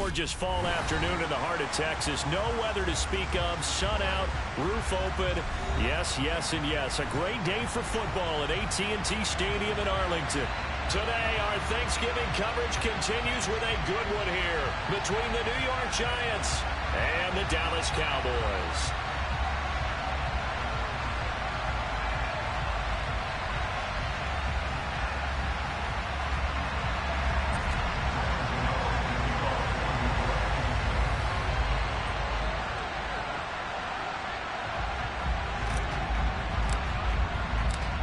gorgeous fall afternoon in the heart of Texas. No weather to speak of. Sun out, roof open. Yes, yes, and yes. A great day for football at AT&T Stadium in Arlington. Today, our Thanksgiving coverage continues with a good one here between the New York Giants and the Dallas Cowboys.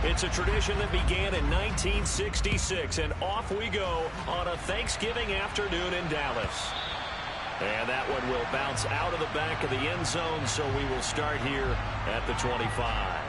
It's a tradition that began in 1966, and off we go on a Thanksgiving afternoon in Dallas. And that one will bounce out of the back of the end zone, so we will start here at the 25.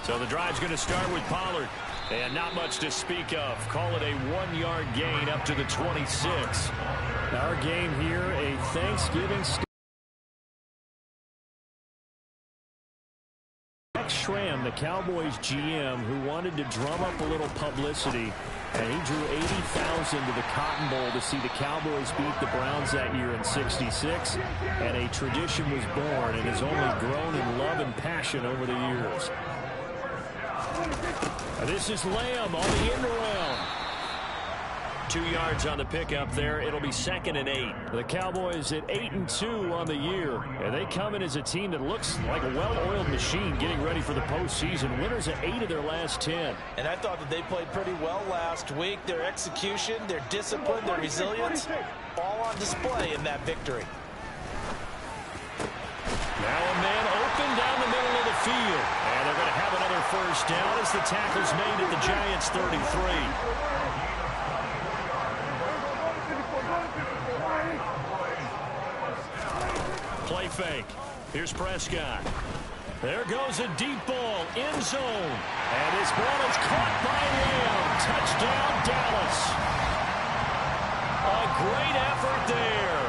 So the drive's going to start with Pollard. And not much to speak of. Call it a 1-yard gain up to the 26. Our game here, a Thanksgiving Schramm, the Cowboys GM, who wanted to drum up a little publicity, and he drew 80,000 to the Cotton Bowl to see the Cowboys beat the Browns that year in '66, and a tradition was born and has only grown in love and passion over the years. This is Lamb on the end around. 2 yards on the pickup there. It'll be 2nd and 8. The Cowboys at 8-2 on the year. And they come in as a team that looks like a well-oiled machine getting ready for the postseason. Winners at 8 of their last 10. And I thought that they played pretty well last week. Their execution, their discipline, their resilience, all on display in that victory. Now a man open down the middle of the field. And they're going to have another first down as the tackle's made at the Giants' 33. Play fake. Here's Prescott. There goes a deep ball, end zone. And his ball is caught by Lamb. Touchdown, Dallas. A great effort there.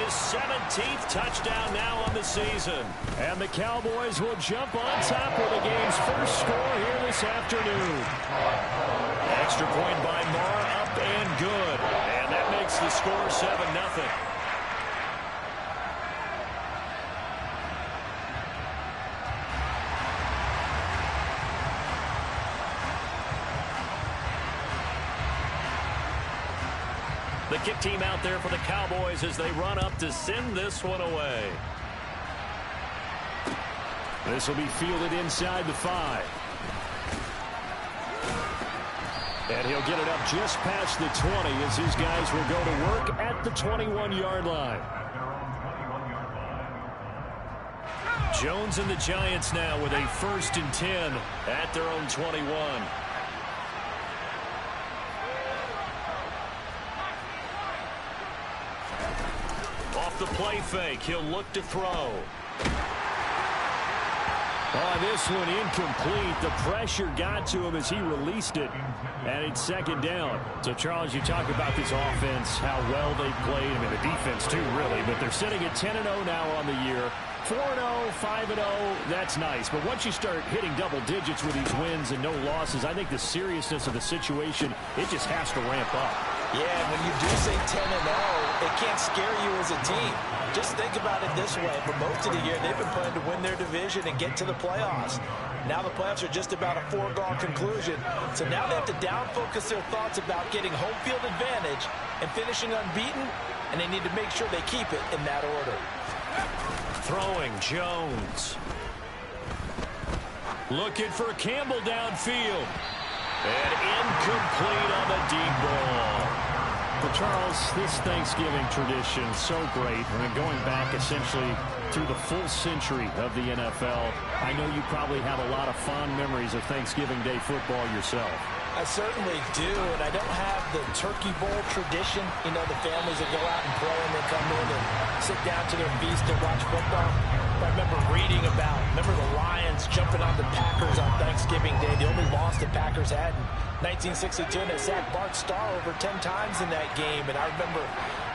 His 17th touchdown now on the season. And the Cowboys will jump on top with the game's first score here this afternoon. Extra point by Marr, up and good. And that makes the score 7-0. The kick team out there for the Cowboys as they run up to send this one away. This will be fielded inside the 5. And he'll get it up just past the 20 as his guys will go to work at the 21-yard line. Jones and the Giants now with a 1st and 10 at their own 21. Off the play fake, he'll look to throw. Oh, this one incomplete. The pressure got to him as he released it, and it's 2nd down. So, Charles, you talk about this offense, how well they played. I mean, the defense, too, really. But they're sitting at 10-0 now on the year. 4-0, 5-0, that's nice. But once you start hitting double digits with these wins and no losses, I think the seriousness of the situation, it just has to ramp up. Yeah, and when you do say 10-0, it can't scare you as a team. Just think about it this way. For most of the year, they've been playing to win their division and get to the playoffs. Now the playoffs are just about a foregone conclusion. So now they have to down-focus their thoughts about getting home field advantage and finishing unbeaten, and they need to make sure they keep it in that order. Throwing, Jones. Looking for Campbell downfield. And incomplete on the deep ball. But Charles, this Thanksgiving tradition is so great. I mean, going back essentially through the full century of the NFL, I know you probably have a lot of fond memories of Thanksgiving Day football yourself. I certainly do, and I don't have the Turkey Bowl tradition. You know, the families that go out and play and then come in and sit down to their feast and watch football. I remember reading about, the Lions jumping on the Packers on Thanksgiving Day, the only loss the Packers had in 1962, and they sacked Bart Starr over 10 times in that game. And I remember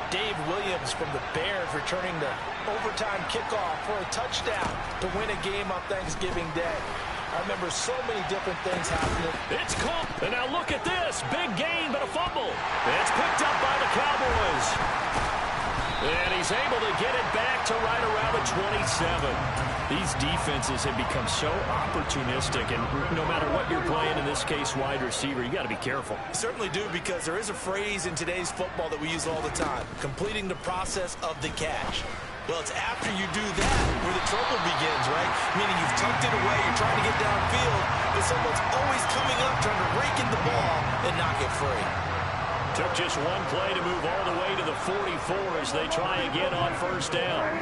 Dave Williams from the Bears returning the overtime kickoff for a touchdown to win a game on Thanksgiving Day. I remember so many different things happening. It's caught. And now look at this. Big gain, but a fumble. It's picked up by the Cowboys. And he's able to get it back to right around the 27. These defenses have become so opportunistic, and no matter what you're playing, in this case wide receiver, you got to be careful. You certainly do, because there is a phrase in today's football that we use all the time: completing the process of the catch. Well, it's after you do that where the trouble begins, right? Meaning you've tucked it away, you're trying to get downfield, but someone's always coming up trying to rake in the ball and knock it free. Took just one play to move all the way to the 44 as they try again on first down.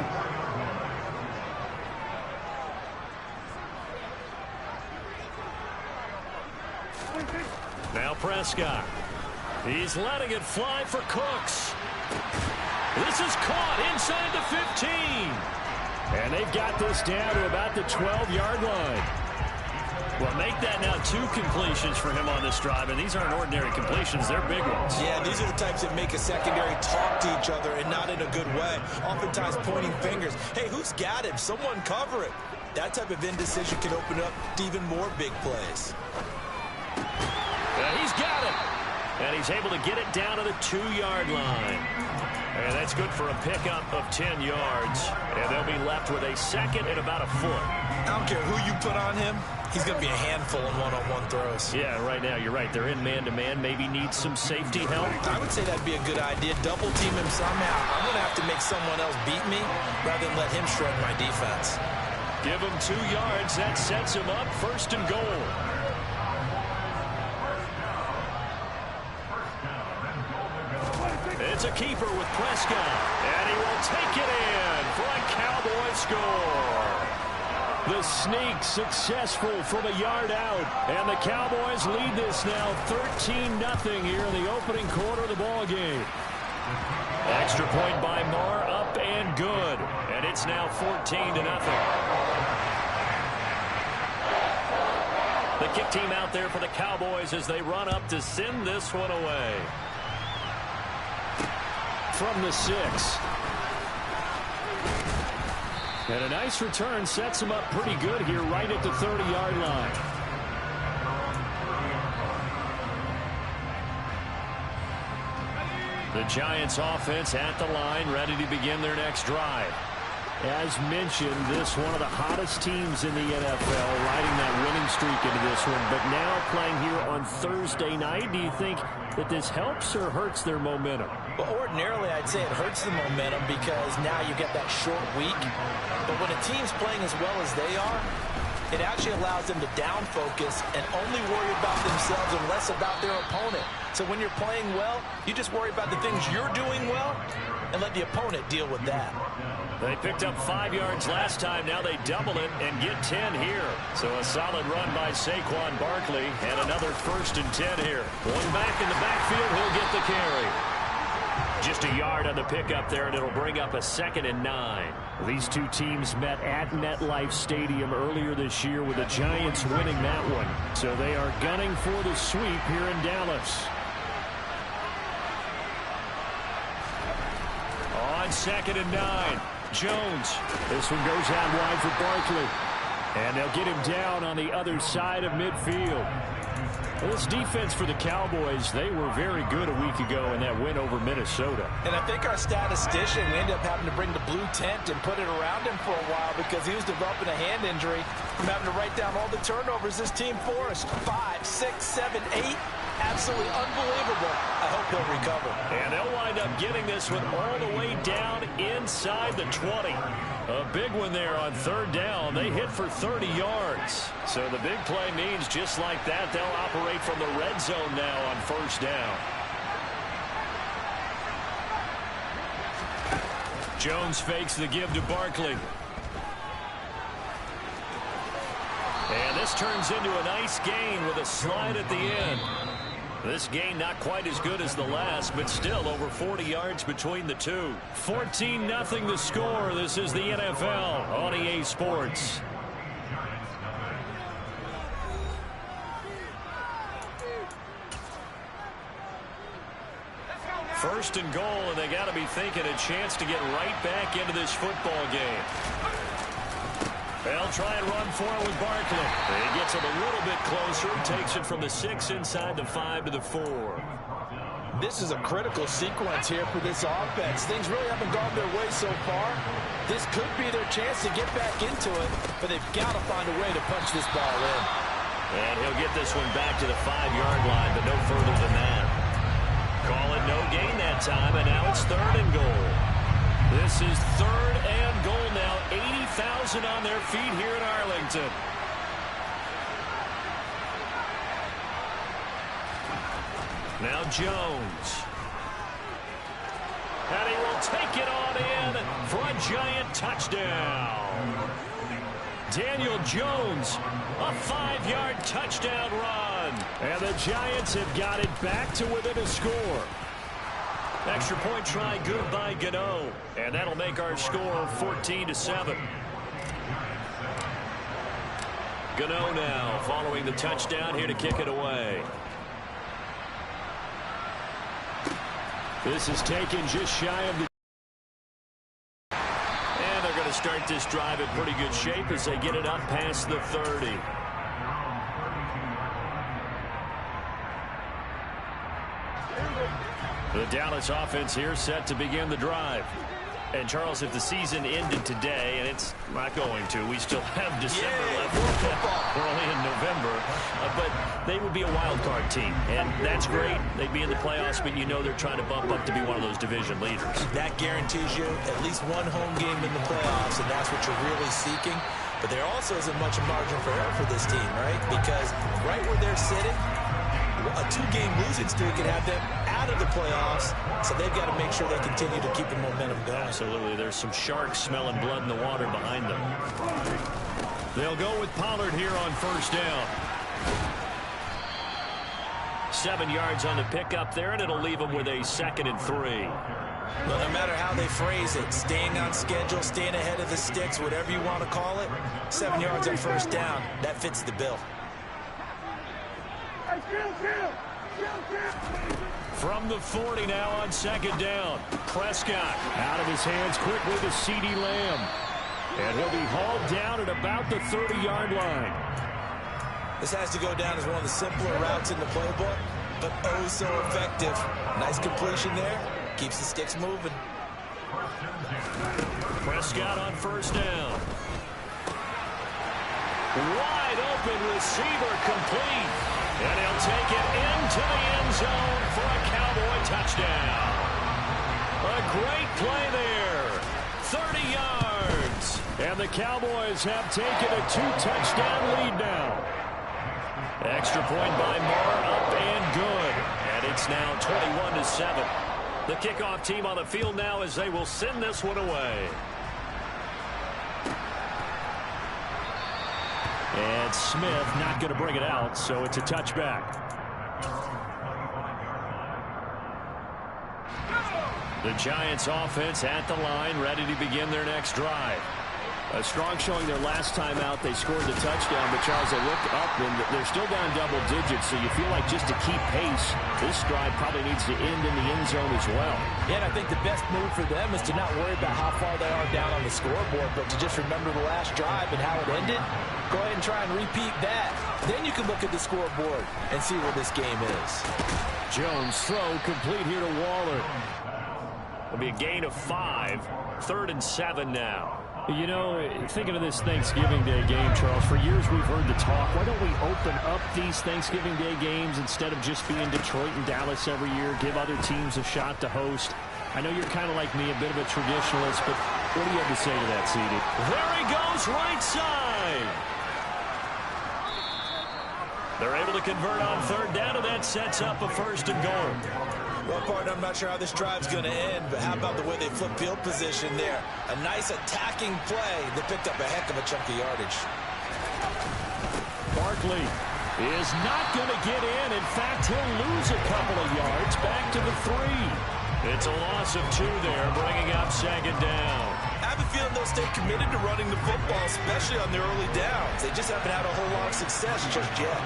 Now Prescott. He's letting it fly for Cooks. This is caught inside the 15. And they've got this down to about the 12-yard line. Well, make that now 2 completions for him on this drive, and these aren't ordinary completions. They're big ones. Yeah, these are the types that make a secondary talk to each other, and not in a good way. Oftentimes pointing fingers. Hey, who's got him? Someone cover it. That type of indecision can open up to even more big plays. And he's got it. And he's able to get it down to the 2-yard line. And that's good for a pickup of 10 yards. And they'll be left with a second and about a foot. I don't care who you put on him. He's going to be a handful in one-on-one throws. Yeah, right now, you're right. They're in man-to-man. Maybe need some safety help. I would say that'd be a good idea. Double team him somehow. I'm going to have to make someone else beat me rather than let him shred my defense. Give him 2 yards. That sets him up first and goal. It's a keeper with Prescott, and he will take it in for a Cowboy score. The sneak successful from a yard out, and the Cowboys lead this now 13-0 here in the opening quarter of the ball game. Extra point by Marr, up and good, and it's now 14-0. The kick team out there for the Cowboys as they run up to send this one away. From the 6. And a nice return sets him up pretty good here right at the 30-yard line. The Giants offense at the line, ready to begin their next drive. As mentioned, this one of the hottest teams in the NFL, riding that winning streak into this one, but now playing here on Thursday night. Do you think that this helps or hurts their momentum? Well, ordinarily, I'd say it hurts the momentum because now you get that short week. But when a team's playing as well as they are, it actually allows them to down focus and only worry about themselves and less about their opponent. So when you're playing well, you just worry about the things you're doing well and let the opponent deal with that. They picked up 5 yards last time. Now they double it and get 10 here. So a solid run by Saquon Barkley and another 1st and 10 here. One back in the backfield, he'll get the carry. Just a yard on the pickup there, and it'll bring up a 2nd and 9. These two teams met at MetLife Stadium earlier this year with the Giants winning that one. So they are gunning for the sweep here in Dallas. On 2nd and 9. Jones. This one goes out wide for Barkley. And they'll get him down on the other side of midfield. Well, this defense for the Cowboys, they were very good a week ago in that win over Minnesota. And I think our statistician, we ended up having to bring the blue tent and put it around him for a while because he was developing a hand injury from having to write down all the turnovers this team forced. 5, 6, 7, 8. Absolutely unbelievable. I hope he'll recover. And they'll wind up getting this one all the way down inside the 20. A big one there on 3rd down. They hit for 30 yards. So the big play means just like that, they'll operate from the red zone now on 1st down. Jones fakes the give to Barkley. And this turns into a nice gain with a slide at the end. This gain not quite as good as the last, but still over 40 yards between the two. 14-0 the score. This is the NFL on EA Sports. First and goal, and they got to be thinking a chance to get right back into this football game. They'll try and run for it with Barkley. He gets it a little bit closer, takes it from the 6 inside the 5 to the 4. This is a critical sequence here for this offense. Things really haven't gone their way so far. This could be their chance to get back into it, but they've got to find a way to punch this ball in. And he'll get this one back to the 5-yard line, but no further than that. Call it no gain that time, and now it's 3rd and goal. This is 3rd and goal now. 80,000 on their feet here in Arlington. Now Jones. And he will take it on in for a giant touchdown. Daniel Jones, a 5-yard touchdown run. And the Giants have got it back to within a score. Extra point try good by Gano. And that'll make our score 14-7. Gano now following the touchdown here to kick it away. This is taken just shy of the... And they're going to start this drive in pretty good shape as they get it up past the 30. The Dallas offense here set to begin the drive. And, Charles, if the season ended today, and it's not going to, we still have December left. We're only in November. But they would be a wild card team. And that's great. They'd be in the playoffs, but you know they're trying to bump up to be one of those division leaders. That guarantees you at least one home game in the playoffs, and that's what you're really seeking. But there also isn't much margin for error for this team, right? Because right where they're sitting, a 2-game losing streak could have them out of the playoffs, so they've got to make sure they continue to keep the momentum going. Absolutely. There's some sharks smelling blood in the water behind them. They'll go with Pollard here on 1st down. 7 yards on the pickup there, and it'll leave them with a 2nd and 3. Well, no matter how they phrase it, staying on schedule, staying ahead of the sticks, whatever you want to call it, 7 yards on 1st down, that fits the bill. From the 40 now on 2nd down. Prescott out of his hands quickly to CeeDee Lamb. And he'll be hauled down at about the 30-yard line. This has to go down as one of the simpler routes in the playbook, but oh so effective. Nice completion there. Keeps the sticks moving. Prescott on 1st down. Wide open receiver complete. And he'll take it into the end zone for a Cowboy touchdown. A great play there. 30 yards. And the Cowboys have taken a 2-touchdown lead now. Extra point by Marr, up and good. And it's now 21-7. The kickoff team on the field now as they will send this one away. And Smith not going to bring it out, so it's a touchback. The Giants offense at the line, ready to begin their next drive. A strong showing their last time out. They scored the touchdown, but Charles, they looked up and they're still down double digits, so you feel like just to keep pace, this drive probably needs to end in the end zone as well. Yeah, and I think the best move for them is to not worry about how far they are down on the scoreboard, but to just remember the last drive and how it ended. Go ahead and try and repeat that. Then you can look at the scoreboard and see where this game is. Jones throw complete here to Waller. It'll be a gain of 5. 3rd and 7 now. You know, thinking of this Thanksgiving Day game, Charles, for years we've heard the talk. Why don't we open up these Thanksgiving Day games instead of just being Detroit and Dallas every year, give other teams a shot to host? I know you're kind of like me, a bit of a traditionalist, but what do you have to say to that, CeeDee? There he goes, right side. They're able to convert on 3rd down, and that sets up a 1st and goal. Well, partner, I'm not sure how this drive's going to end, but how about the way they flip field position there? A nice attacking play. They picked up a heck of a chunk of yardage. Barkley is not going to get in. In fact, he'll lose a couple of yards back to the 3. It's a loss of 2 there, bringing up second down. I have a feeling they'll stay committed to running the football, especially on their early downs. They just haven't had a whole lot of success just yet.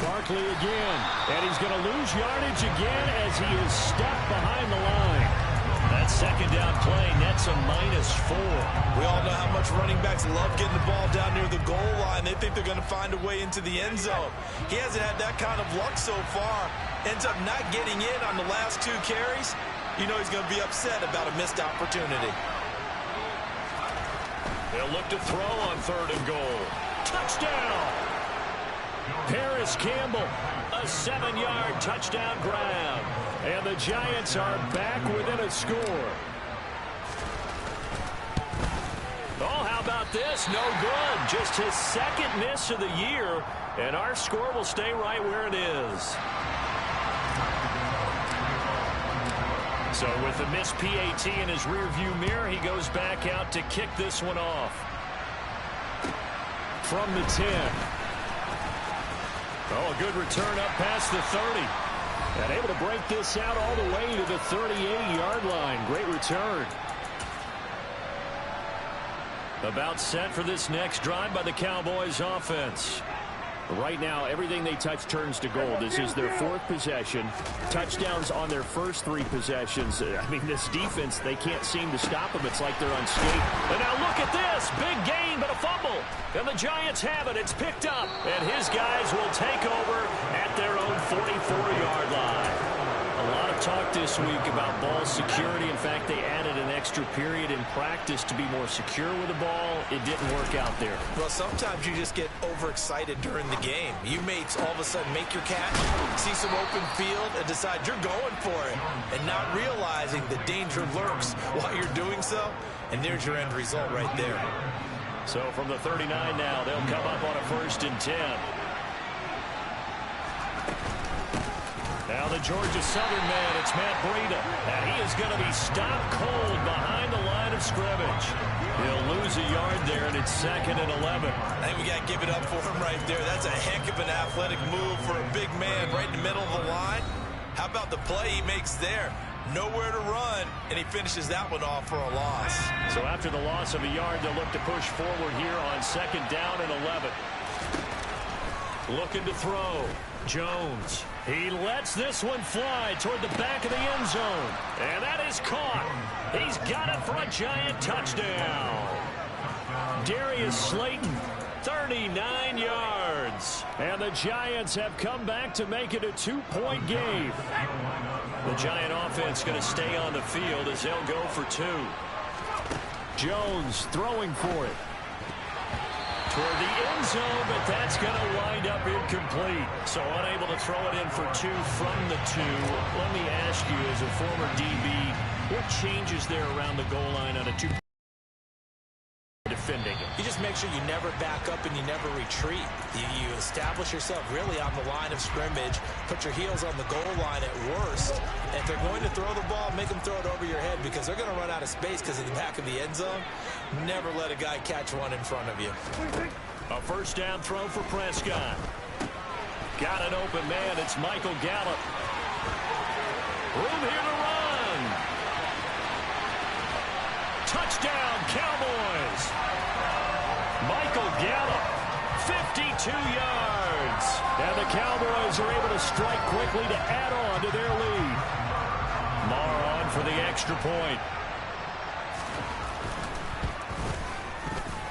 Barkley again, and he's going to lose yardage again as he is stuck behind the line. That second down play nets a -4. We all know how much running backs love getting the ball down near the goal line. They think they're going to find a way into the end zone. He hasn't had that kind of luck so far. Ends up not getting in on the last 2 carries. You know he's going to be upset about a missed opportunity. They'll look to throw on 3rd and goal. Touchdown! Paris Campbell, a 7-yard touchdown grab. And the Giants are back within a score. Oh, how about this? No good. Just his 2nd miss of the year. And our score will stay right where it is. So with the missed PAT in his rearview mirror, he goes back out to kick this one off. From the 10. Oh, a good return up past the 30. And able to break this out all the way to the 38-yard line. Great return. About set for this next drive by the Cowboys offense. Right now, everything they touch turns to gold. This is their 4th possession. Touchdowns on their first 3 possessions. I mean, this defense, they can't seem to stop them. It's like they're unscathed. And now look at this. Big gain, but a fumble. And the Giants have it. It's picked up. And his guys will take over at their own 44-yard line. A lot of talk this week about ball security. In fact, they added an extra period in practice to be more secure with the ball. It didn't work out there. Well, sometimes you just get overexcited during the game. You may all of a sudden make your catch, see some open field, and decide you're going for it, and not realizing the danger lurks while you're doing so. And there's your end result right there. So from the 39 now, they'll come up on a 1st and 10. Now the Georgia Southern man, it's Matt Breida. And he is going to be stopped cold behind the line of scrimmage. He'll lose a yard there, and it's 2nd and 11. I think we got to give it up for him right there. That's a heck of an athletic move for a big man right in the middle of the line. How about the play he makes there? Nowhere to run, and he finishes that one off for a loss. So after the loss of a yard, they'll look to push forward here on 2nd down and 11. Looking to throw. Jones. He lets this one fly toward the back of the end zone. And that is caught. He's got it for a Giant touchdown. Darius Slayton, 39 yards. And the Giants have come back to make it a 2-point game. The Giant offense going to stay on the field as they'll go for 2. Jones throwing for it. Toward the end zone, but that's going to wind up incomplete. So unable to throw it in for 2 from the 2. Let me ask you, as a former DB, what changes there around the goal line on a 2 defending? You just make sure you never back up and you never retreat. You establish yourself really on the line of scrimmage, put your heels on the goal line at worst. And if they're going to throw the ball, make them throw it over your head because they're going to run out of space because of the back of the end zone. Never let a guy catch one in front of you. A 1st down throw for Prescott. Got an open man. It's Michael Gallup. Room here to run. Touchdown, Cowboys. Michael Gallup, 52 yards. And the Cowboys are able to strike quickly to add on to their lead. Marr on for the extra point.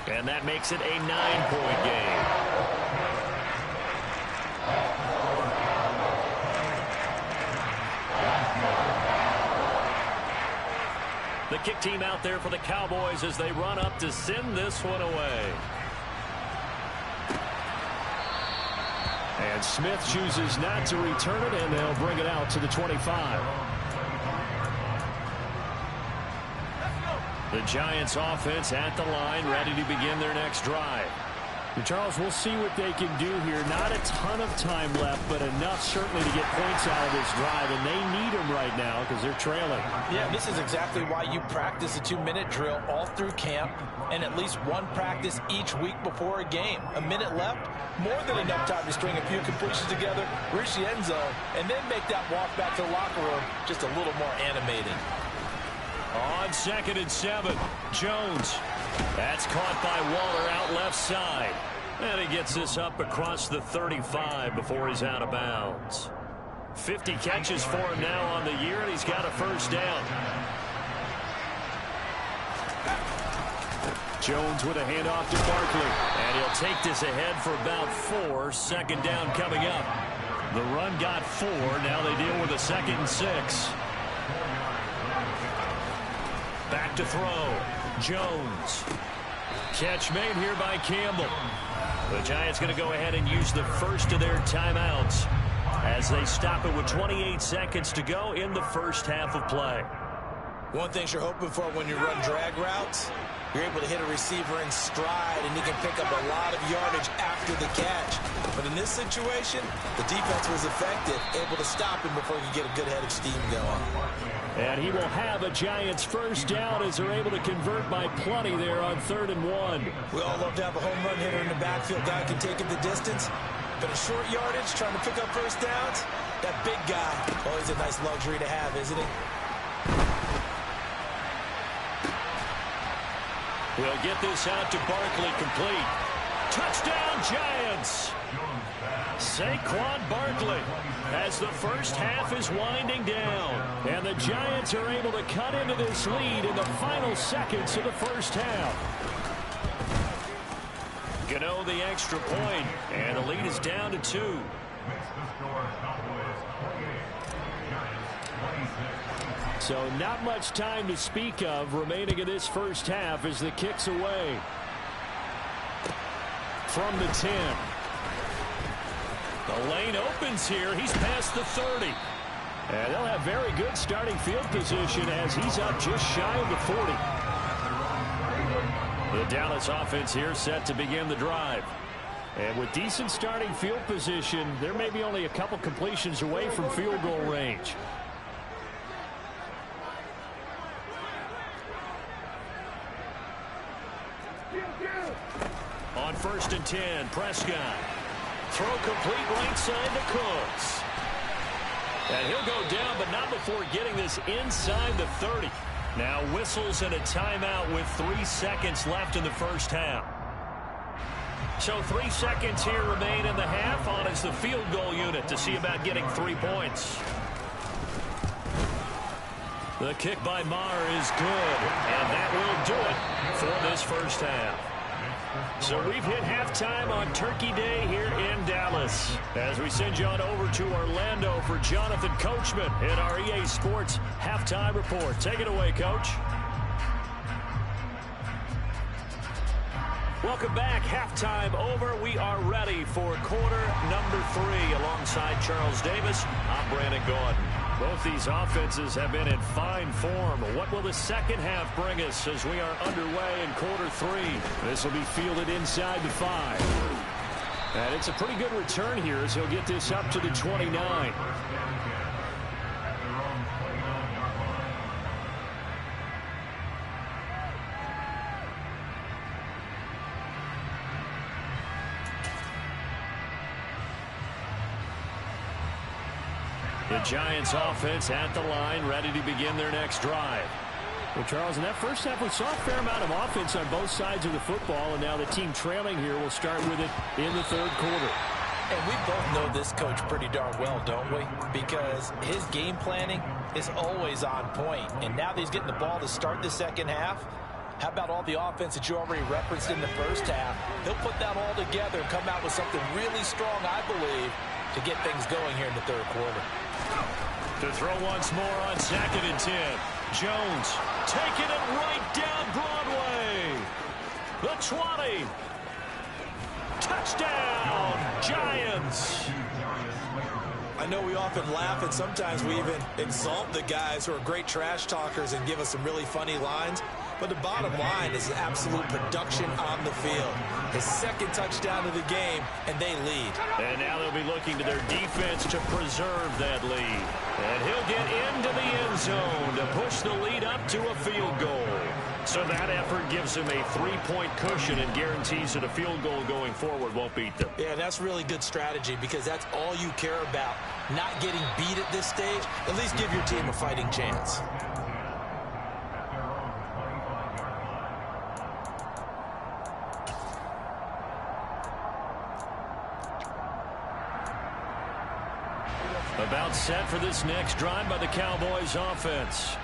And that makes it a 9-point game. The kick team out there for the Cowboys as they run up to send this one away. And Smith chooses not to return it, and they'll bring it out to the 25. The Giants offense at the line, ready to begin their next drive. Charles, we'll see what they can do here. Not a ton of time left, but enough certainly to get points out of this drive, and they need them right now because they're trailing. Yeah, this is exactly why you practice a 2-minute drill all through camp and at least one practice each week before a game. A minute left, more than enough time to string a few completions together, reach the end zone, and then make that walk back to the locker room just a little more animated. On 2nd and 7, Jones. That's caught by Waller out left side. And he gets this up across the 35 before he's out of bounds. 50 catches for him now on the year, and he's got a first down. Jones with a handoff to Barkley. And he'll take this ahead for about 4. 2nd down coming up. The run got 4. Now they deal with a 2nd and 6. Back to throw. Jones. Catch made here by Campbell. The Giants going to go ahead and use the first of their timeouts as they stop it with 28 seconds to go in the first half of play. One thing you're hoping for when you run drag routes, you're able to hit a receiver in stride, and he can pick up a lot of yardage after the catch. But in this situation, the defense was effective, able to stop him before he could get a good head of steam going. And he will have a Giants first down as they're able to convert by plenty there on 3rd and 1. We all love to have a home run hitter in the backfield. Guy can take him the distance. But a short yardage, trying to pick up first downs, that big guy, always a nice luxury to have, isn't it? We'll get this out to Barkley, complete. Touchdown, Giants! Saquon Barkley as the first half is winding down. And the Giants are able to cut into this lead in the final seconds of the first half. Gano the extra point, and the lead is down to 2. So not much time to speak of remaining in this first half as the kick's away. From the 10. The lane opens here. He's past the 30. And they'll have very good starting field position as he's up just shy of the 40. The Dallas offense here set to begin the drive. And with decent starting field position, there may be only a couple completions away from field goal range. On 1st and 10, Prescott. Throw complete right side to Cooks. And he'll go down, but not before getting this inside the 30. Now whistles and a timeout with 3 seconds left in the first half. So 3 seconds here remain in the half on as the field goal unit to see about getting 3 points. The kick by Maher is good, and that will do it for this first half. So we've hit halftime on Turkey Day here in Dallas. As we send you on over to Orlando for Jonathan Coachman in our EA Sports Halftime Report. Take it away, Coach. Welcome back. Halftime over. We are ready for quarter number 3 alongside Charles Davis. I'm Brandon Gordon. Both these offenses have been in fine form. What will the second half bring us as we are underway in quarter 3? This will be fielded inside the 5. And it's a pretty good return here as he'll get this up to the 29. The Giants offense at the line, ready to begin their next drive. Well, Charles, in that first half, we saw a fair amount of offense on both sides of the football, and now the team trailing here will start with it in the 3rd quarter. And we both know this coach pretty darn well, don't we? Because his game planning is always on point. And now that he's getting the ball to start the second half, how about all the offense that you already referenced in the first half? He'll put that all together and come out with something really strong, I believe, to get things going here in the 3rd quarter. To throw once more on 2nd and 10. Jones taking it right down Broadway. The 20. Touchdown, Giants. I know we often laugh and sometimes we even insult the guys who are great trash talkers and give us some really funny lines. But the bottom line is absolute production on the field. His second touchdown of the game, and they lead. And now they'll be looking to their defense to preserve that lead. And he'll get into the end zone to push the lead up to a field goal. So that effort gives him a 3-point cushion and guarantees that a field goal going forward won't beat them. Yeah, that's really good strategy because that's all you care about. Not getting beat at this stage. At least give your team a fighting chance. About set for this next drive by the Cowboys offense.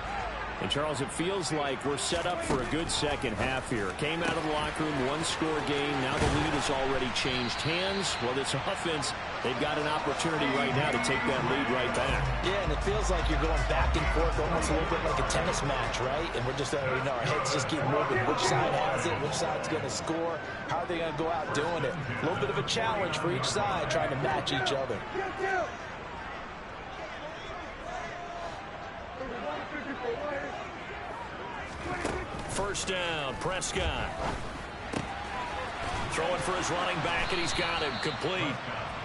And, Charles, it feels like we're set up for a good second half here. Came out of the locker room, one-score game. Now the lead has already changed hands. Well, this offense, they've got an opportunity right now to take that lead right back. Yeah, and it feels like you're going back and forth almost a little bit like a tennis match, right? And we're just, our heads just keep moving. Which side has it? Which side's going to score? How are they going to go out doing it? A little bit of a challenge for each side trying to match each other. First down, Prescott. Throwing for his running back, and he's got him complete.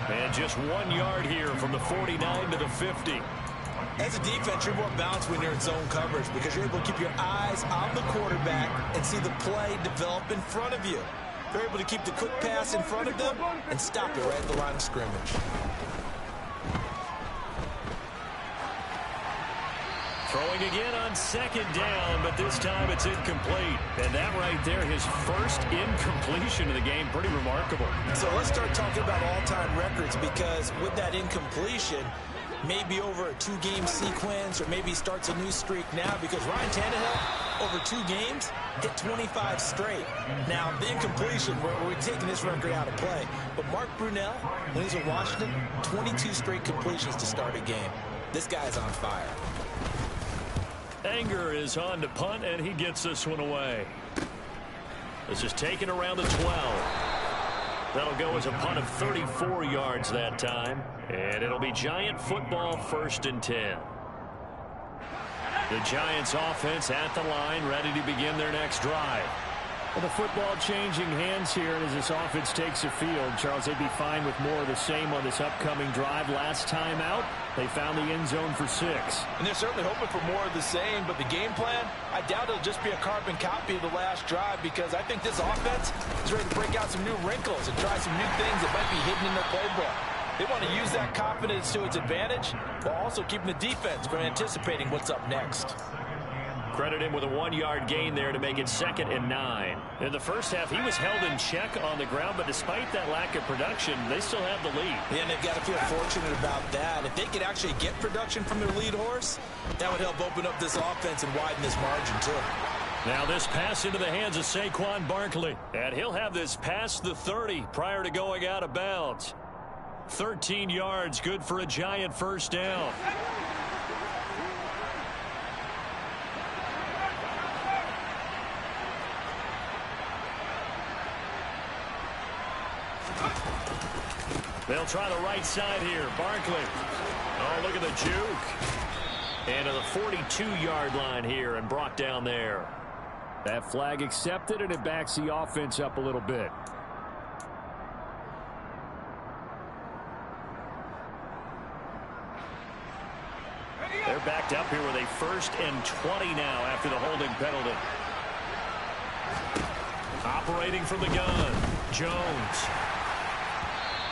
And just 1 yard here from the 49 to the 50. As a defense, you're more balanced when you're in zone coverage because you're able to keep your eyes on the quarterback and see the play develop in front of you. You're able to keep the quick pass in front of them and stop it right at the line of scrimmage. Throwing again on second down, but this time it's incomplete. And that right there, his first incompletion of the game, pretty remarkable. So let's start talking about all-time records because with that incompletion, maybe over a 2-game sequence or maybe starts a new streak now because Ryan Tannehill, over 2 games, hit 25 straight. Now, the incompletion, we're taking this record out of play. But Mark Brunell, when he's in Washington, 22 straight completions to start a game. This guy's on fire. Anger is on to punt, and he gets this one away. This is taken around the 12. That'll go as a punt of 34 yards that time. And it'll be Giant football 1st and 10. The Giants offense at the line, ready to begin their next drive. Well, the football changing hands here, and as this offense takes the field, Charles, they'd be fine with more of the same on this upcoming drive. Last time out, they found the end zone for 6. And they're certainly hoping for more of the same, but the game plan, I doubt it'll just be a carbon copy of the last drive because I think this offense is ready to break out some new wrinkles and try some new things that might be hidden in their playbook. They want to use that confidence to its advantage while also keeping the defense from anticipating what's up next. Credit him with a 1-yard gain there to make it 2nd and 9. In the first half, he was held in check on the ground, but despite that lack of production, they still have the lead. Yeah, and they've got to feel fortunate about that. If they could actually get production from their lead horse, that would help open up this offense and widen this margin, too. Now this pass into the hands of Saquon Barkley. And he'll have this past the 30 prior to going out of bounds. 13 yards, good for a Giant first down. They'll try the right side here. Barkley. Oh, look at the juke. And to the 42-yard line here and brought down there. That flag accepted, and it backs the offense up a little bit. They're backed up here with a 1st and 20 now after the holding penalty. Operating from the gun, Jones.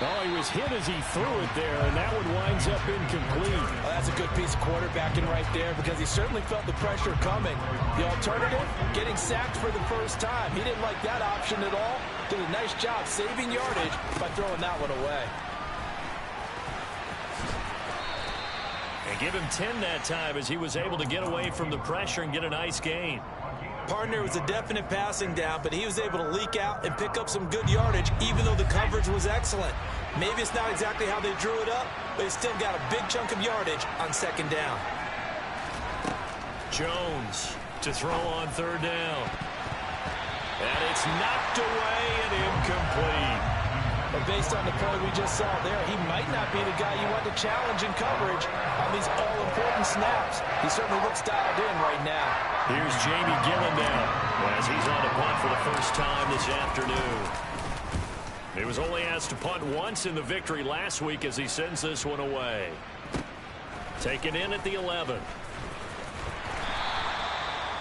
Oh, he was hit as he threw it there, and that one winds up incomplete. Well, that's a good piece of quarterbacking right there because he certainly felt the pressure coming. The alternative, getting sacked for the first time. He didn't like that option at all. Did a nice job saving yardage by throwing that one away. And give him 10 that time as he was able to get away from the pressure and get a nice gain. Partner was a definite passing down, but he was able to leak out and pick up some good yardage, even though the coverage was excellent. Maybe it's not exactly how they drew it up, but he still got a big chunk of yardage on 2nd down. Jones to throw on 3rd down. And it's knocked away and incomplete. But based on the play we just saw there, he might not be the guy you want to challenge in coverage on these all-important snaps. He certainly looks dialed in right now. Here's Jamie Gillen now as he's on a punt for the first time this afternoon. He was only asked to punt once in the victory last week as he sends this one away. Taken in at the 11.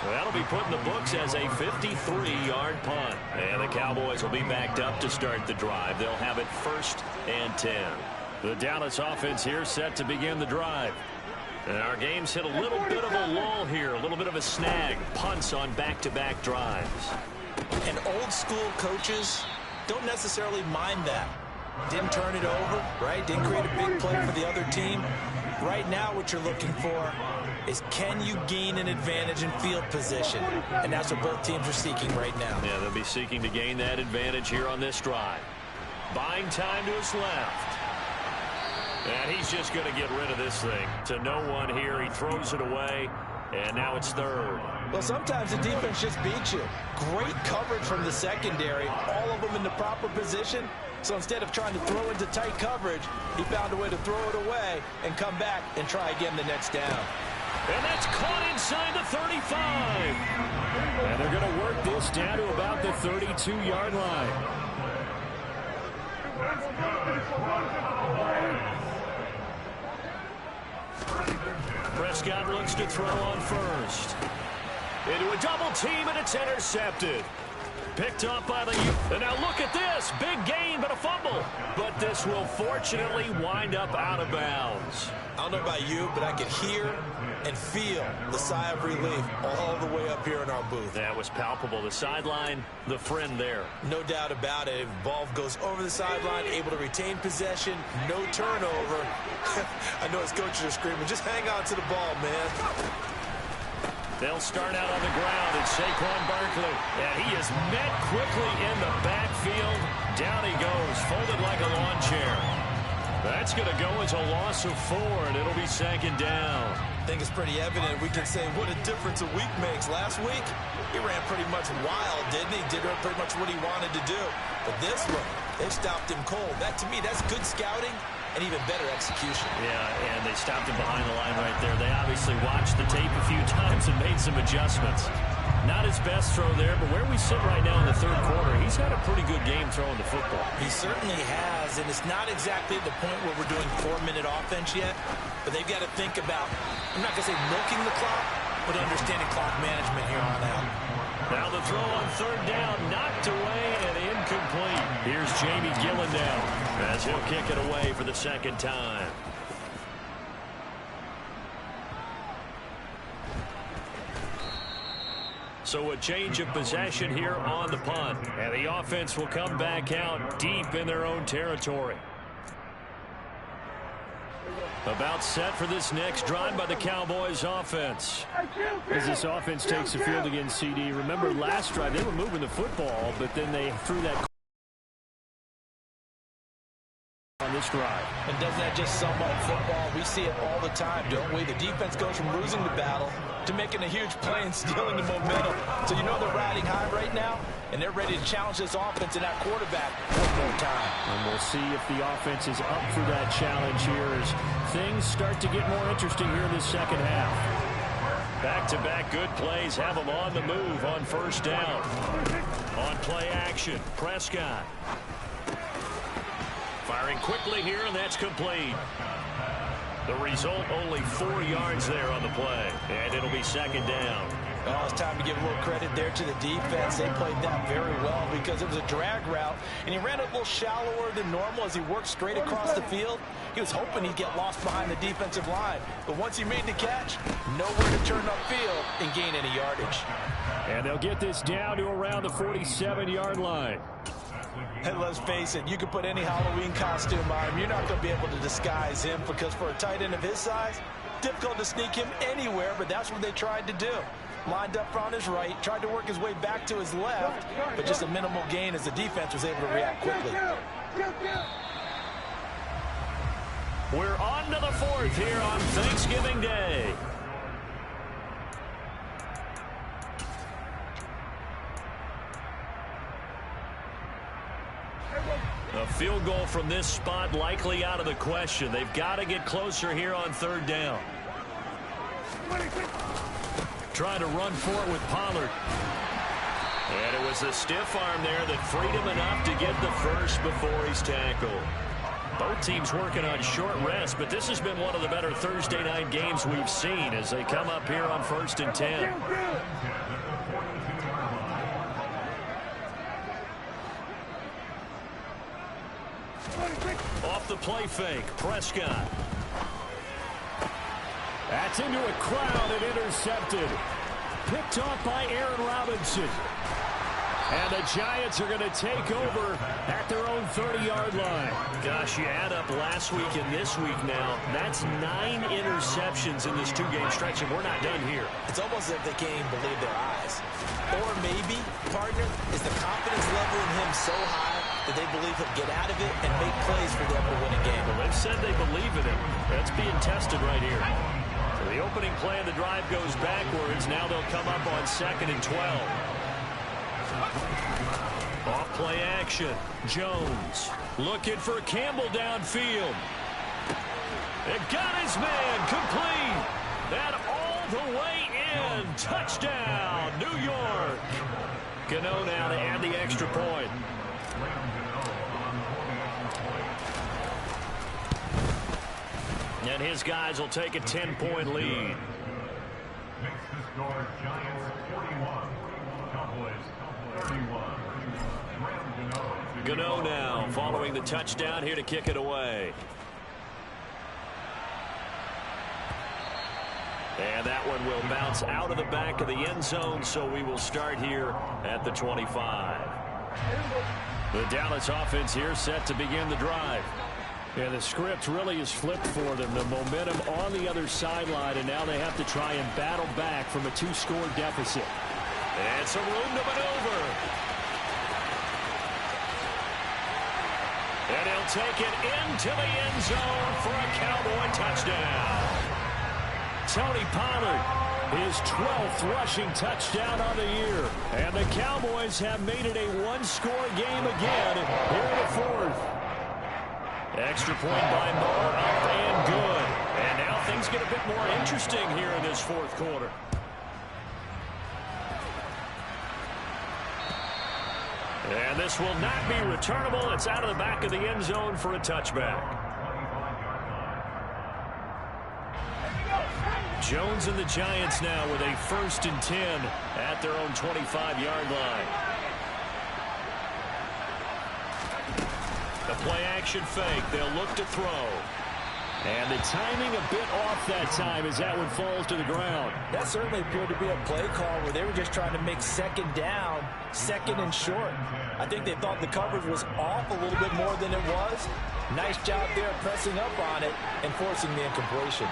That'll be put in the books as a 53-yard punt. And the Cowboys will be backed up to start the drive. They'll have it 1st and 10. The Dallas offense here set to begin the drive. And our game's hit a little bit of a lull here, a little bit of a snag. Punts on back-to-back drives. And old-school coaches don't necessarily mind that. Didn't turn it over, right? Didn't create a big play for the other team. Right now what you're looking for is can you gain an advantage in field position? And that's what both teams are seeking right now. Yeah, they'll be seeking to gain that advantage here on this drive. Buying time to his left. And he's just going to get rid of this thing. To no one here. He throws it away. And now it's 3rd. Well, sometimes the defense just beats you. Great coverage from the secondary. All of them in the proper position. So instead of trying to throw into tight coverage, he found a way to throw it away and come back and try again the next down. And that's caught inside the 35. And they're going to work this down to about the 32-yard line. Prescott looks to throw on first. Into a double team, and it's intercepted. Picked up by the... And now look at this. Big gain, but a fumble. But this will fortunately wind up out of bounds. I don't know about you, but I could hear and feel the sigh of relief all the way up here in our booth. That was palpable. The sideline, the friend there. No doubt about it. Ball goes over the sideline, able to retain possession, no turnover. I know his coaches are screaming, just hang on to the ball, man. They'll start out on the ground. It's Saquon Barkley. And he is met quickly in the backfield. Down he goes, folded like a lawn chair. That's going to go as a loss of 4, and it'll be 2nd down. I think it's pretty evident. We can say what a difference a week makes. Last week, he ran pretty much wild, didn't he? Did pretty much what he wanted to do. But this one, they stopped him cold. That, to me, that's good scouting and even better execution. Yeah, and they stopped him behind the line right there. They obviously watched the tape a few times and made some adjustments. Not his best throw there, but where we sit right now in the 3rd quarter, he's had a pretty good game throwing the football. He certainly has, and it's not exactly at the point where we're doing 4-minute offense yet, but they've got to think about, I'm not going to say milking the clock, but understanding clock management here on out. Now the throw on 3rd down, knocked away and incomplete. Here's Jamie Gillen now as he'll kick it away for the 2nd time. So a change of possession here on the punt. And the offense will come back out deep in their own territory. About set for this next drive by the Cowboys offense. As this offense takes the field against CD, remember last drive they were moving the football, but then they threw that on this drive. And doesn't that just sum up football? We see it all the time, don't we? The defense goes from losing the battle to making a huge play and stealing the momentum. So you know they're riding high right now, and they're ready to challenge this offense and that quarterback one more time. And we'll see if the offense is up for that challenge here as things start to get more interesting here in the 2nd half. Back-to-back good plays have them on the move on 1st down. On play action, Prescott. Firing quickly here, and that's complete. The result, only 4 yards there on the play. And it'll be 2nd down. Oh, it's time to give a little credit there to the defense. They played that very well because it was a drag route, and he ran it a little shallower than normal as he worked straight across the field. He was hoping he'd get lost behind the defensive line. But once he made the catch, nowhere to turn upfield and gain any yardage. And they'll get this down to around the 47-yard line. And let's face it, you can put any Halloween costume on him. You're not going to be able to disguise him because for a tight end of his size, difficult to sneak him anywhere, but that's what they tried to do. Lined up on his right, tried to work his way back to his left, but just a minimal gain as the defense was able to react quickly. We're on to the 4th here on Thanksgiving Day. A Field goal from this spot likely out of the question. They've got to get closer here on third down. Trying to run for it with Pollard. And it was a stiff arm there that freed him enough to get the first before he's tackled. Both teams working on short rest, but this has been one of the better Thursday night games we've seen as they come up here on 1st and 10. Off the play fake, Prescott. That's into a crowd and intercepted. Picked off by Aaron Robinson. And the Giants are going to take over at their own 30-yard line. Gosh, you add up last week and this week now. That's 9 interceptions in this two-game stretch, and we're not done here. It's almost as if they can't even believe their eyes. Or maybe, partner, is the confidence level in him so high that they believe he'll get out of it and make plays for them to win a game. Well, they've said they believe in him. That's being tested right here. So the opening play of the drive goes backwards. Now they'll come up on 2nd and 12. Off play action. Jones looking for Campbell downfield. It got his man complete. And all the way in. Touchdown, New York. Gano now to add the extra point. And his guys will take a 10-point lead. Makes the score Giants 41, Cowboys 31. Gano now following the touchdown here to kick it away. And that one will bounce out of the back of the end zone, so we will start here at the 25. The Dallas offense here set to begin the drive. Yeah, the script really is flipped for them. The momentum on the other sideline, and now they have to try and battle back from a 2-score deficit. And some room to maneuver. And he'll take it into the end zone for a Cowboy touchdown. Tony Pollard, his 12th rushing touchdown on the year. And the Cowboys have made it a 1-score game again here in the 4th. Extra point by Moore, up and good. And now things get a bit more interesting here in this 4th quarter. And this will not be returnable. It's out of the back of the end zone for a touchback. Jones and the Giants now with a 1st and 10 at their own 25-yard line. The play action fake. They'll look to throw. And the timing a bit off that time as that one falls to the ground. That certainly appeared to be a play call where they were just trying to make 2nd down, 2nd and short. I think they thought the coverage was off a little bit more than it was. Nice job there pressing up on it and forcing the incompletion.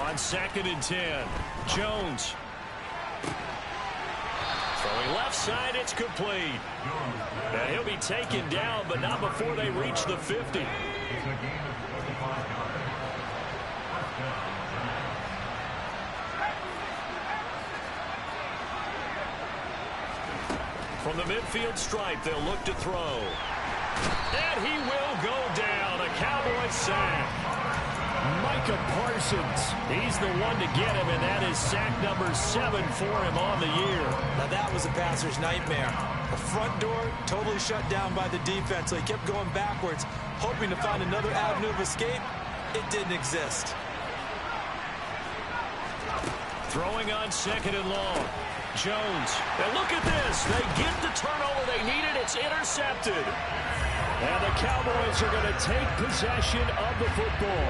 On 2nd and 10, Jones. Throwing left side, it's complete. And he'll be taken down, but not before they reach the 50. From the midfield stripe, they'll look to throw. And he will go down. A Cowboy sack. Micah Parsons, he's the one to get him, and that is sack number 7 for him on the year. Now that was a passer's nightmare. The front door totally shut down by the defense, so he kept going backwards, hoping to find another avenue of escape. It didn't exist. Throwing on 2nd and long. Jones. And look at this. They get the turnover they needed. It's intercepted. And the Cowboys are going to take possession of the football.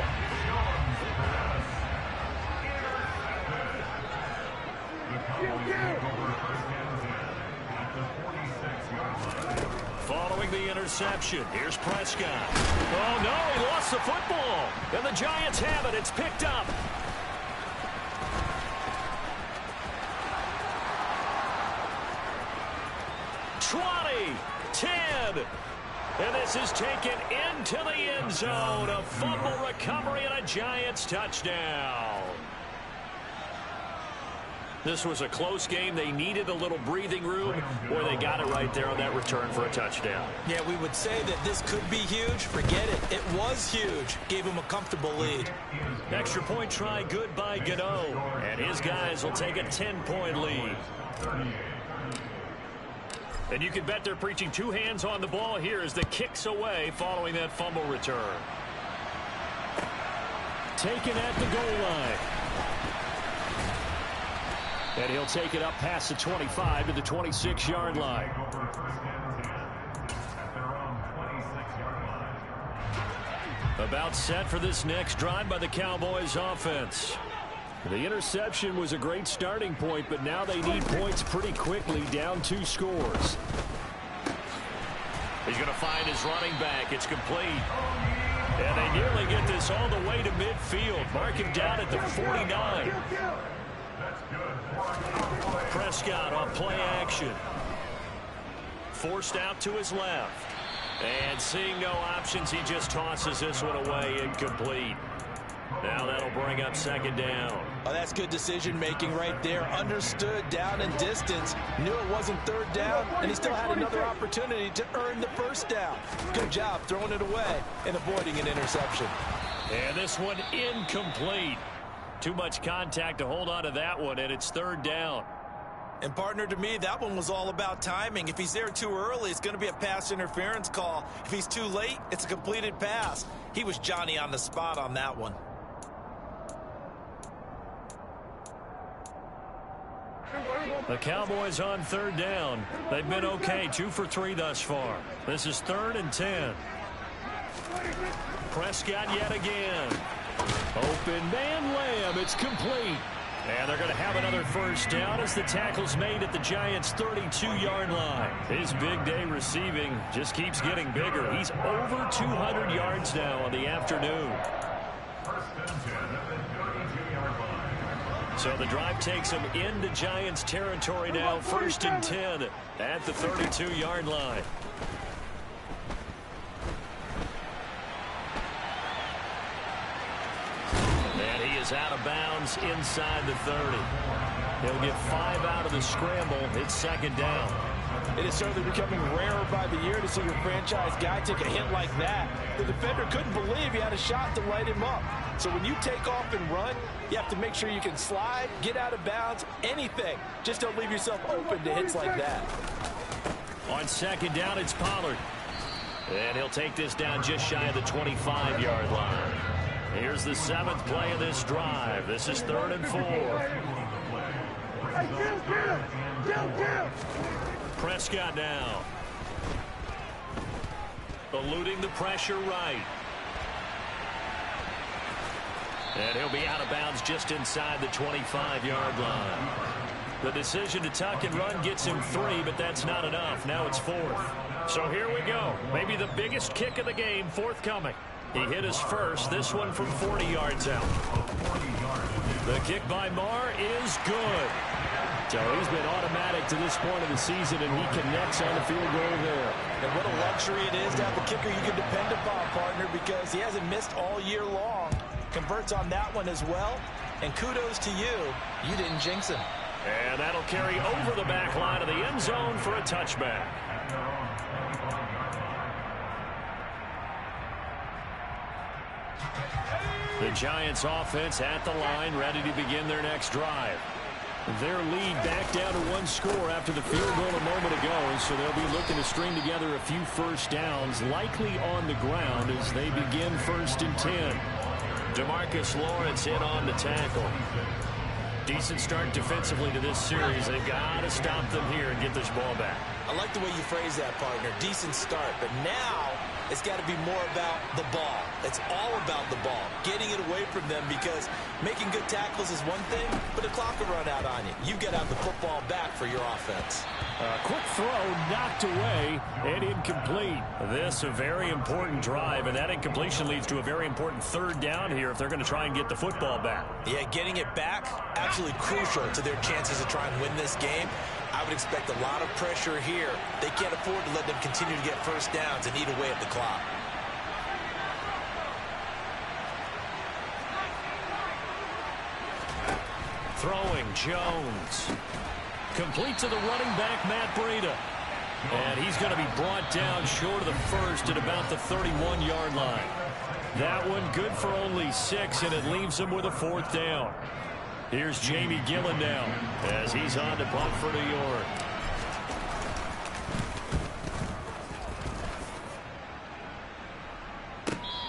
Following the interception, here's Prescott. Oh, no, he lost the football. And the Giants have it. It's picked up. '20, 10. And this is taken into the end zone. A fumble recovery and a Giants touchdown. This was a close game. They needed a little breathing room, or they got it right there on that return for a touchdown. Yeah, we would say that this could be huge. Forget it. It was huge. Gave him a comfortable lead. Extra point try good by Gano. And his guys will take a 10-point lead. And you can bet they're preaching two hands on the ball here as the kick's away following that fumble return. Taken at the goal line. And he'll take it up past the 25 to the 26-yard line. About set for this next drive by the Cowboys offense. The interception was a great starting point, but now they need points pretty quickly, down 2 scores. He's going to find his running back. It's complete. And they nearly get this all the way to midfield. Mark him down at the 49. Prescott on play action. Forced out to his left. And seeing no options, he just tosses this one away, incomplete. Now that'll bring up second down. Oh, that's good decision-making right there. Understood down and distance. Knew it wasn't third down, and he still had another opportunity to earn the first down. Good job throwing it away and avoiding an interception. And this one incomplete. Too much contact to hold on to that one, and it's third down. And, partner, to me, that one was all about timing. If he's there too early, it's going to be a pass interference call. If he's too late, it's a completed pass. He was Johnny on the spot on that one. The Cowboys on third down. They've been okay, 2 for 3 thus far. This is 3rd and 10. Prescott yet again. Open man Lamb. It's complete. And they're going to have another first down as the tackle's made at the Giants' 32-yard line. His big day receiving just keeps getting bigger. He's over 200 yards now on the afternoon. So the drive takes him into Giants territory now. 1st and 10 at the 32-yard line. And he is out of bounds inside the 30. He'll get 5 out of the scramble. It's second down. It is certainly becoming rarer by the year to see your franchise guy take a hit like that. The defender couldn't believe he had a shot to light him up. So when you take off and run, you have to make sure you can slide, get out of bounds, anything. Just don't leave yourself open to hits like that. On second down, it's Pollard. And he'll take this down just shy of the 25-yard line. Here's the 7th play of this drive. This is 3rd and 4. Prescott now. Eluding the pressure right. And he'll be out of bounds just inside the 25-yard line. The decision to tuck and run gets him 3, but that's not enough. Now it's 4th. So here we go. Maybe the biggest kick of the game forthcoming. He hit his first, this one from 40 yards out. The kick by Marr is good. So he's been automatic to this point of the season, and he connects on the field goal there. And what a luxury it is to have a kicker you can depend upon, partner, because he hasn't missed all year long. Converts on that one as well. And kudos to you. You didn't jinx him. And that'll carry over the back line of the end zone for a touchback. The Giants offense at the line, ready to begin their next drive. Their lead back down to 1 score after the field goal a moment ago, so they'll be looking to string together a few first downs, likely on the ground as they begin 1st and 10. DeMarcus Lawrence in on the tackle. Decent start defensively to this series. They've got to stop them here and get this ball back. I like the way you phrase that, partner. Decent start, but now it's got to be more about the ball. It's all about the ball, getting it away from them, because making good tackles is one thing, but the clock will run out on you. You've got to have the football back for your offense. Quick throw knocked away and incomplete. This a very important drive, and that incompletion leads to a very important 3rd down here if they're going to try and get the football back. Yeah, getting it back, absolutely crucial to their chances to try and win this game. I would expect a lot of pressure here. They can't afford to let them continue to get first downs and eat away at the clock. Throwing Jones. Complete to the running back, Matt Breida. And he's going to be brought down short of the first at about the 31-yard line. That one good for only 6, and it leaves him with a 4th down. Here's Jamie Gillen now as he's on to punt for New York.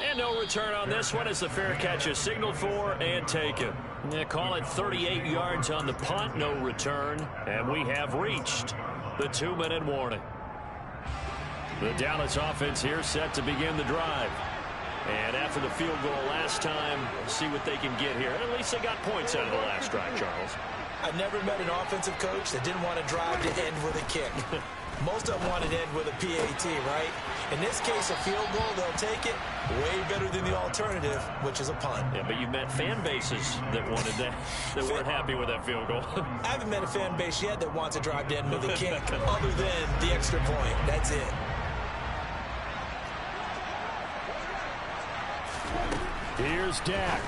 And no return on this one as the fair catch is signaled for and taken. They call it 38 yards on the punt, no return, and we have reached the 2-minute warning. The Dallas offense here set to begin the drive. And after the field goal last time, see what they can get here. At least they got points out of the last drive, Charles. I've never met an offensive coach that didn't want to drive to end with a kick. Most of them want to end with a PAT, right? In this case, a field goal, they'll take it. Way better than the alternative, which is a punt. Yeah, but you met fan bases that wanted that, that weren't happy with that field goal. I haven't met a fan base yet that wants to drive to end with a kick other than the extra point. That's it. Here's Dak.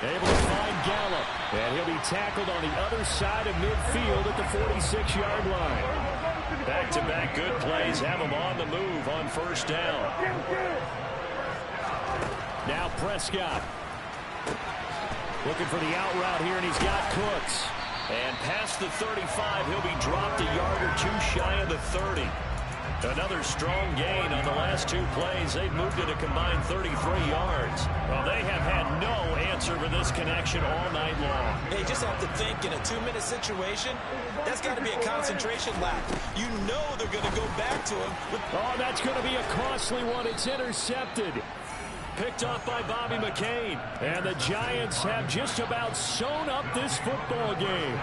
Able to find Gallup. And he'll be tackled on the other side of midfield at the 46-yard line. Back-to-back good plays have him on the move on 1st down. Now Prescott. Looking for the out route here, and he's got Cooks. And past the 35, he'll be dropped a yard or 2 shy of the 30. Another strong gain on the last 2 plays. They've moved it a combined 33 yards. Well, they have had no answer for this connection all night long. They just have to think in a 2-minute situation, that's got to be a concentration lap. You know they're going to go back to him. Oh, that's going to be a costly one. It's intercepted. Picked off by Bobby McCain. And the Giants have just about sewn up this football game.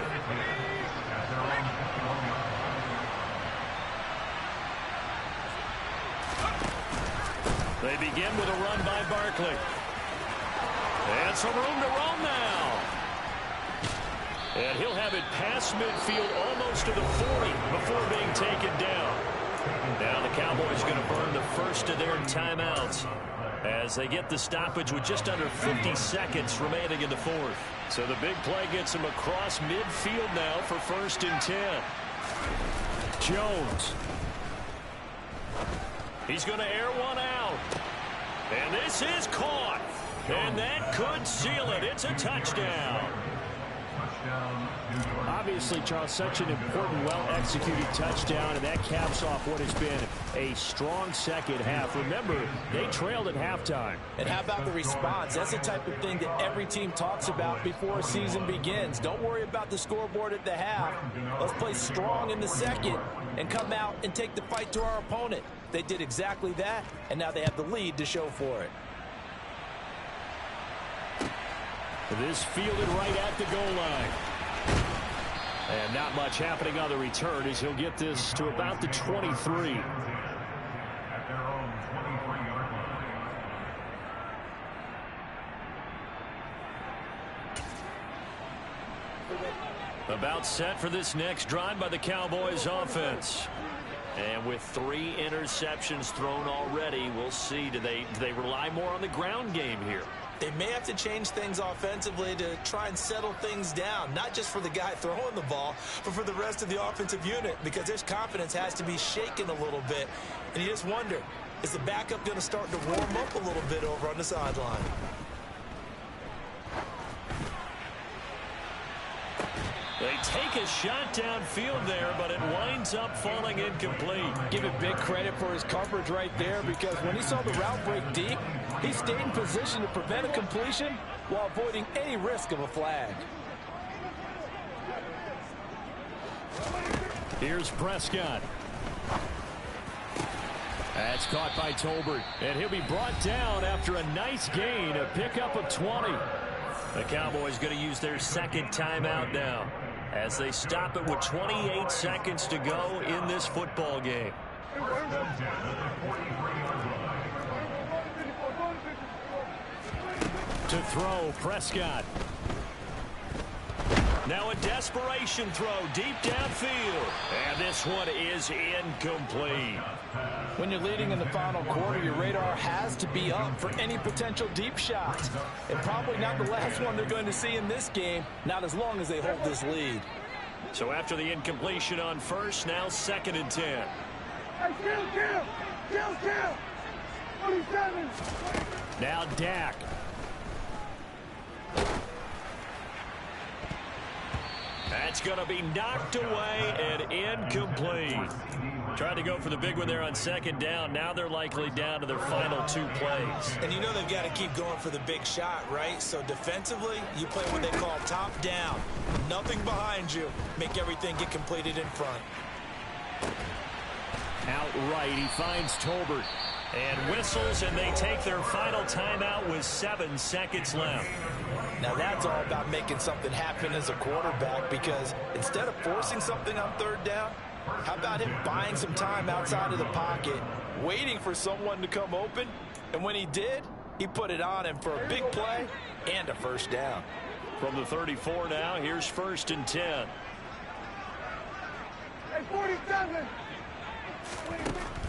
They begin with a run by Barkley. And some room to roam now. And he'll have it past midfield almost to the 40 before being taken down. Now the Cowboys are going to burn the first of their timeouts as they get the stoppage with just under 50 seconds remaining in the 4th. So the big play gets them across midfield now for 1st and 10. Jones. He's going to air one out. And this is caught. And that could seal it. It's a touchdown. Obviously, Charles, such an important, well-executed touchdown, and that caps off what has been a strong second half. Remember, they trailed at halftime. And how about the response? That's the type of thing that every team talks about before a season begins. Don't worry about the scoreboard at the half. Let's play strong in the second and come out and take the fight to our opponent. They did exactly that, and now they have the lead to show for it. This fielded right at the goal line. And not much happening on the return as he'll get this to about the 23. At their own 23-yard line. About set for this next drive by the Cowboys offense. And with 3 interceptions thrown already, we'll see. Do they rely more on the ground game here? They may have to change things offensively to try and settle things down, not just for the guy throwing the ball, but for the rest of the offensive unit, because their confidence has to be shaken a little bit. And you just wonder, is the backup going to start to warm up a little bit over on the sideline? They take a shot downfield there, but it winds up falling incomplete. Give it big credit for his coverage right there, because when he saw the route break deep, he stayed in position to prevent a completion while avoiding any risk of a flag. Here's Prescott. That's caught by Tolbert, and he'll be brought down after a nice gain, a pickup of 20. The Cowboys going to use their second timeout now as they stop it with 28 seconds to go in this football game. To throw, Prescott. Now a desperation throw deep downfield. And this one is incomplete. When you're leading in the final quarter, your radar has to be up for any potential deep shots. And probably not the last one they're going to see in this game, not as long as they hold this lead. So after the incompletion on first, now 2nd and 10. Hey, kill! 47! Now Dak. That's going to be knocked away and incomplete. Tried to go for the big one there on 2nd down. Now they're likely down to their final 2 plays. And you know they've got to keep going for the big shot, right? So defensively, you play what they call top down. Nothing behind you. Make everything get completed in front. Outright, he finds Tolbert. And whistles, and they take their final timeout with 7 seconds left. Now that's all about making something happen as a quarterback, because instead of forcing something on 3rd down, how about him buying some time outside of the pocket, waiting for someone to come open, and when he did, he put it on him for a big play and a 1st down. From the 34 now, here's 1st and 10. Hey, 47!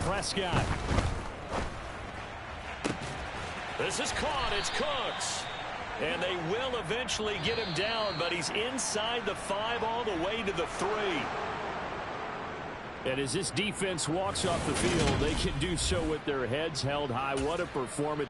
Prescott. This is caught. It's Cooks. And they will eventually get him down, but he's inside the 5 all the way to the 3. And as this defense walks off the field, they can do so with their heads held high. What a performance.